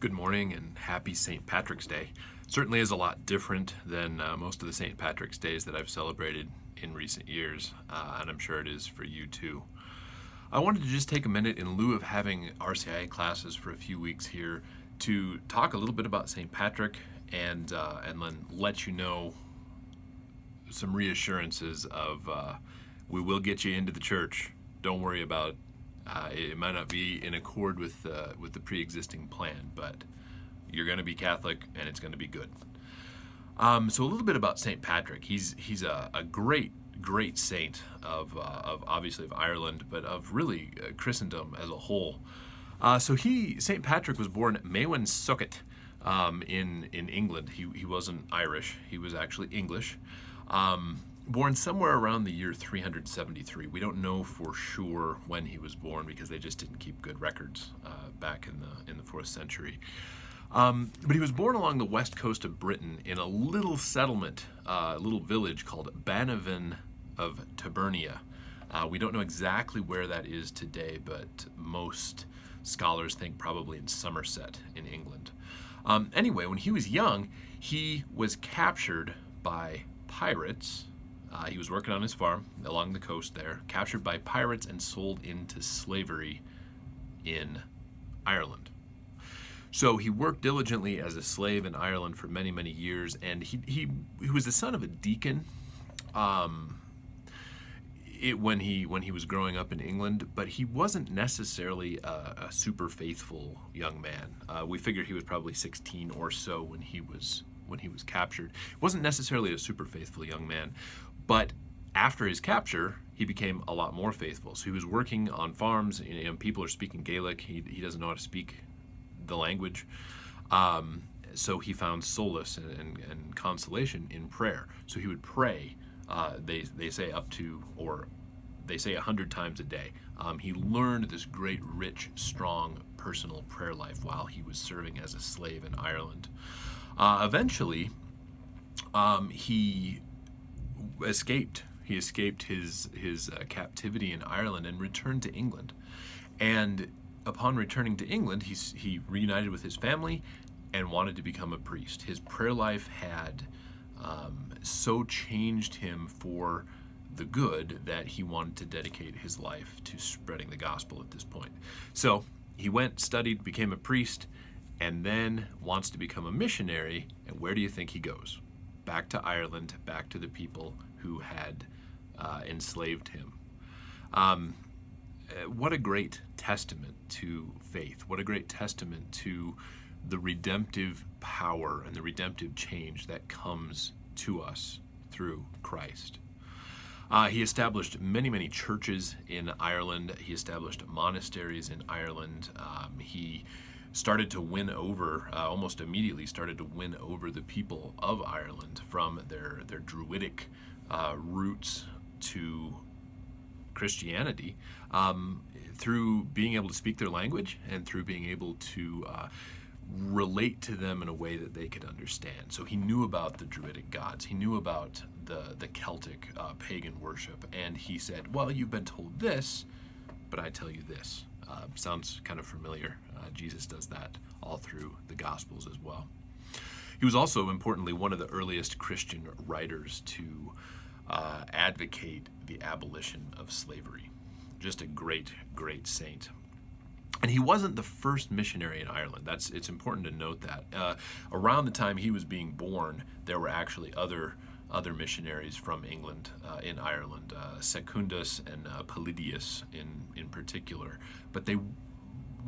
Good morning and happy St. Patrick's Day. Certainly is a lot different than most of the St. Patrick's Days that I've celebrated in recent years, and I'm sure it is for you too. I wanted to just take a minute in lieu of having RCIA classes for a few weeks here to talk a little bit about St. Patrick and then let you know some reassurances of we will get you into the church. Don't worry about it might not be in accord with the pre-existing plan, but you're going to be Catholic and it's going to be good. So a little bit about St. Patrick. He's a great saint of obviously of Ireland, but of really Christendom as a whole. St. Patrick was born Mewan Succat in England. He wasn't Irish. He was actually English. Born somewhere around the year 373. We don't know for sure when he was born because they just didn't keep good records back in the 4th century. But he was born along the west coast of Britain in a little settlement, a little village called Banavin of Tabernia. We don't know exactly where that is today, but most scholars think probably in Somerset in England. Anyway, when he was young, he was captured by pirates. He was working on his farm along the coast there, captured by pirates and sold into slavery in Ireland. So he worked diligently as a slave in Ireland for many, many years, and he was the son of a deacon when he was growing up in England, but he wasn't necessarily a super faithful young man. We figured he was probably 16 or so when he was captured. He wasn't necessarily a super faithful young man, but after his capture, he became a lot more faithful. So he was working on farms, and people are speaking Gaelic. He doesn't know how to speak the language. So he found solace and consolation in prayer. So he would pray, they say 100 times a day. He learned this great, rich, strong, personal prayer life while he was serving as a slave in Ireland. Eventually, he escaped. He escaped his captivity in Ireland and returned to England. And upon returning to England, he reunited with his family and wanted to become a priest. His prayer life had so changed him for the good that he wanted to dedicate his life to spreading the gospel at this point. So he went, studied, became a priest, and then wants to become a missionary. And where do you think he goes? Back to Ireland, back to the people who had enslaved him. What a great testament to faith. What a great testament to the redemptive power and the redemptive change that comes to us through Christ. He established many churches in Ireland. He established monasteries in Ireland. He started to win over, almost immediately started to win over the people of Ireland from their Druidic roots to Christianity through being able to speak their language and through being able to relate to them in a way that they could understand. So he knew about the Druidic gods. He knew about the Celtic pagan worship. And he said, well, you've been told this, but I tell you this. Sounds kind of familiar. Jesus does that all through the Gospels as well. He was also, importantly, one of the earliest Christian writers to advocate the abolition of slavery. Just a great saint. And he wasn't the first missionary in Ireland. It's important to note that. Around the time he was being born, there were actually other missionaries from England in Ireland, Secundus and Polydius in particular. But they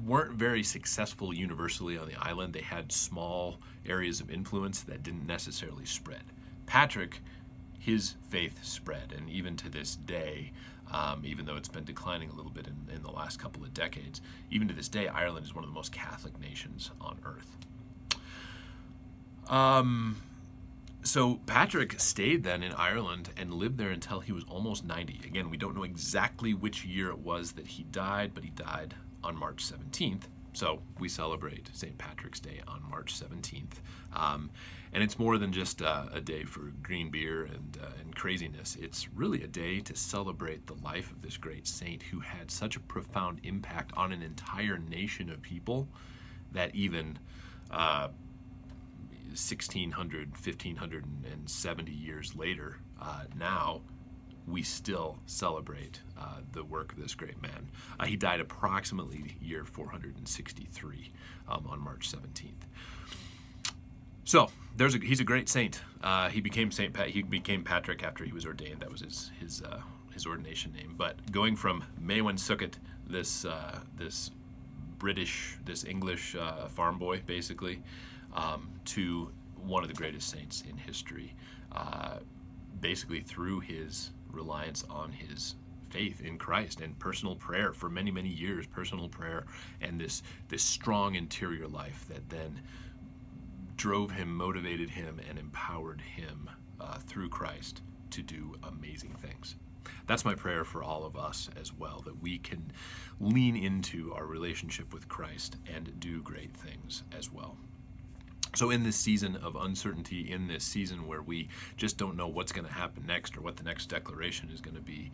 weren't very successful universally on the island. They had small areas of influence that didn't necessarily spread. Patrick, his faith spread, and even to this day, even though it's been declining a little bit in the last couple of decades, even to this day, Ireland is one of the most Catholic nations on earth. So Patrick stayed then in Ireland and lived there until he was almost 90. Again, we don't know exactly which year it was that he died, but he died on March 17th. So we celebrate St. Patrick's Day on March 17th. And it's more than just a day for green beer and craziness. It's really a day to celebrate the life of this great saint who had such a profound impact on an entire nation of people that even 1600, 1570 years later, now we still celebrate the work of this great man. He died approximately year 463 on March 17th. So he's a great saint. He became he became Patrick after he was ordained. That was his ordination name. But going from Maewyn Succat, this English farm boy, basically, to one of the greatest saints in history, basically through his reliance on his faith in Christ and personal prayer for many, many years, personal prayer and this strong interior life that then drove him, motivated him, and empowered him through Christ to do amazing things. That's my prayer for all of us as well, that we can lean into our relationship with Christ and do great things as well. So in this season of uncertainty, in this season where we just don't know what's going to happen next or what the next declaration is going to be,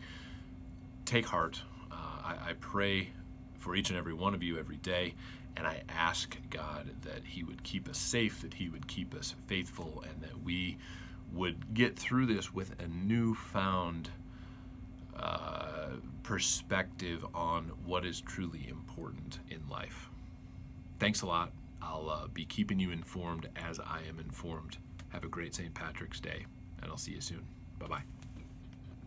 take heart. I pray for each and every one of you every day, and I ask God that He would keep us safe, that He would keep us faithful, and that we would get through this with a newfound perspective on what is truly important in life. Thanks a lot. I'll be keeping you informed as I am informed. Have a great St. Patrick's Day, and I'll see you soon. Bye-bye.